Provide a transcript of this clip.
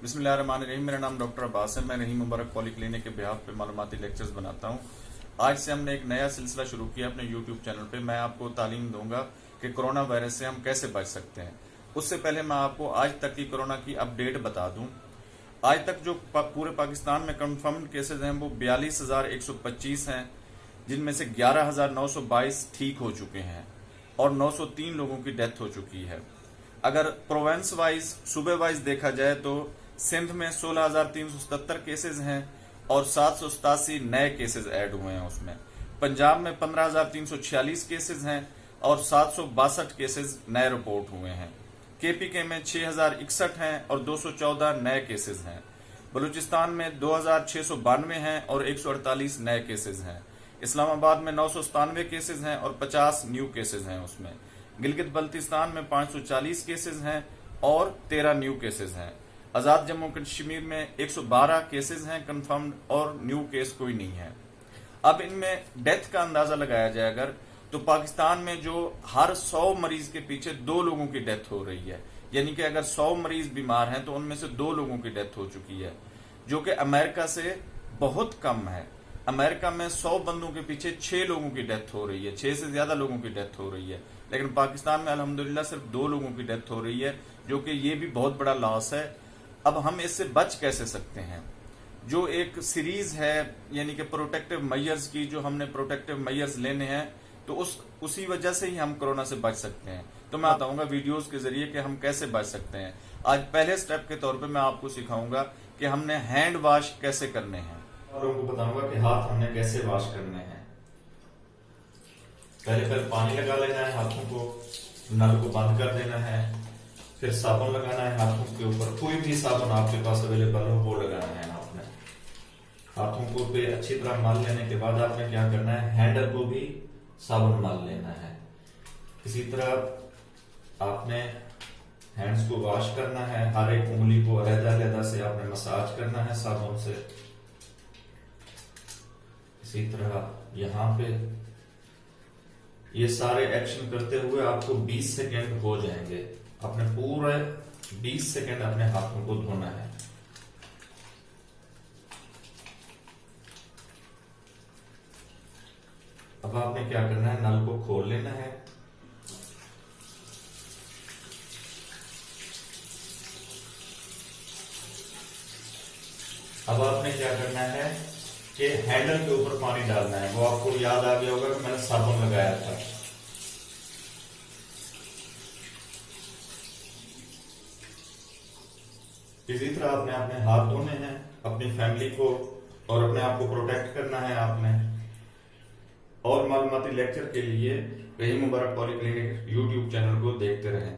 बिस्मिल्लाहिर्रहमानिर्रहीम। मेरा नाम डॉक्टर अब्बास है। मैं रहीम मुबारक पॉलीक्लिनिक के बिहाफ पे मालूमाती लेक्चर्स बनाता हूँ। आज से हमने एक नया सिलसिला शुरू किया अपने यूट्यूब चैनल पे। मैं आपको तालीम दूंगा कि कोरोना वायरस से हम कैसे बच सकते हैं। उससे पहले मैं आपको आज तक की कोरोना की अपडेट बता दूं। आज तक जो पूरे पाकिस्तान में कंफर्म केसेज हैं वो 42,125 हैं, जिनमें से 11,922 ठीक हो चुके हैं और 903 लोगों की डेथ हो चुकी है। अगर प्रोवेंस वाइज सूबे वाइज देखा जाए तो सिंध में 16,377 केसेज हैं और 787 नए केसेज ऐड हुए हैं उसमें। पंजाब में 15,346 केसेज हैं और 762 केसेज नए रिपोर्ट हुए हैं। केपीके में 6,061 हैं और 214 नए केसेज हैं। बलूचिस्तान में 2,692 हैं और 148 नए केसेज हैं। इस्लामाबाद में 997 केसेज हैं और 50 न्यू केसेज हैं उसमें। गिलगित बल्तिस्तान में 540 केसेज हैं और 13 न्यू केसेज हैं। आजाद जम्मू कश्मीर में 112 केसेज हैं कंफर्म्ड और न्यू केस कोई नहीं है। अब इनमें डेथ का अंदाजा लगाया जाए अगर, तो पाकिस्तान में जो हर 100 मरीज के पीछे 2 लोगों की डेथ हो रही है, यानी कि अगर 100 मरीज बीमार हैं तो उनमें से 2 लोगों की डेथ हो चुकी है, जो कि अमेरिका से बहुत कम है। अमेरिका में 100 बंदों के पीछे 6 लोगों की डेथ हो रही है, 6 से ज्यादा लोगों की डेथ हो रही है। लेकिन पाकिस्तान में अल्हम्दुलिल्लाह सिर्फ 2 लोगों की डेथ हो रही है, जो कि ये भी बहुत बड़ा लॉस है। अब हम इससे बच कैसे सकते हैं? जो एक सीरीज है यानी कि प्रोटेक्टिव मेजर्स की, जो हमने प्रोटेक्टिव मेजर्स लेने हैं, तो उसी वजह से ही हम कोरोना से बच सकते हैं। तो मैं बताऊंगा वीडियोस के जरिए कि हम कैसे बच सकते हैं। आज पहले स्टेप के तौर पे मैं आपको सिखाऊंगा कि हमने हैंड वॉश कैसे करने हैं और उनको बताऊंगा कि हाथ हमने कैसे वॉश करने हैं। पहले पानी लगा लेना है हाथों को, नल को बंद कर देना है, फिर साबुन लगाना है हाथों के ऊपर। कोई भी साबुन आपके पास अवेलेबल हो वो लगाना है आपने। हाथों को पे अच्छी तरह मल लेने के बाद आपने क्या करना है, हैंडल को भी साबुन मल लेना है। इसी तरह आपने हैंड्स को वॉश करना है। हर एक उंगली को अलग-अलग से आपने मसाज करना है साबुन से। इसी तरह यहाँ पे ये सारे एक्शन करते हुए आपको 20 सेकेंड हो जाएंगे। आपने पूरे 20 सेकेंड अपने हाथों को धोना है। अब आपने क्या करना है, नल को खोल लेना है। अब आपने क्या करना है कि हैंडल के ऊपर पानी डालना है। वो आपको याद आ गया होगा कि मैंने साबुन लगाया था। इसी तरह आपने अपने हाथ धोने हैं, अपनी फैमिली को और अपने आप को प्रोटेक्ट करना है आपने। और मालूमाती लेक्चर के लिए रहीम मुबारक पॉलीक्लिनिक यूट्यूब चैनल को देखते रहें।